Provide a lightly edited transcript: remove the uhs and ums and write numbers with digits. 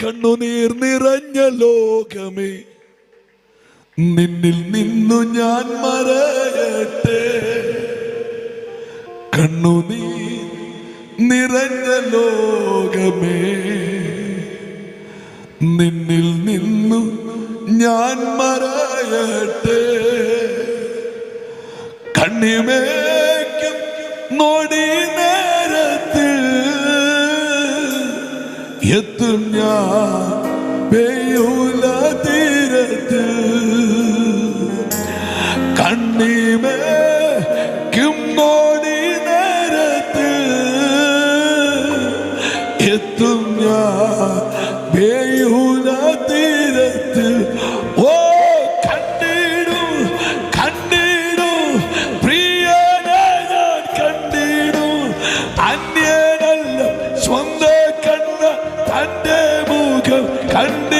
കണ്ണുനീർ നിറഞ്ഞ ലോകമേ, നിന്നിൽ നിന്നു ഞാൻ മറയട്ടെ. കണ്ണുനീർ നിറഞ്ഞ ലോകമേ, നിന്നിൽ നിന്നു ഞാൻ മറയട്ടെ. കണ്ണിമേക്കും നോടി നേരത്തിൽ എത്തും ഞാൻ പെയ്യൂല തീരത്ത്. കണ്ണിമേക്കും നോടി നേരത്തിൽ എത്തും ഞാൻ പെയ്യൂല തീരത്ത്. ഓ കണ്ടിടും കണ്ടിടും പ്രിയനെ ഞാൻ കണ്ടിടും. അന്യനല്ല സ്വന്തം കണ്ണ തന്റെ മുഖം കണ്ടി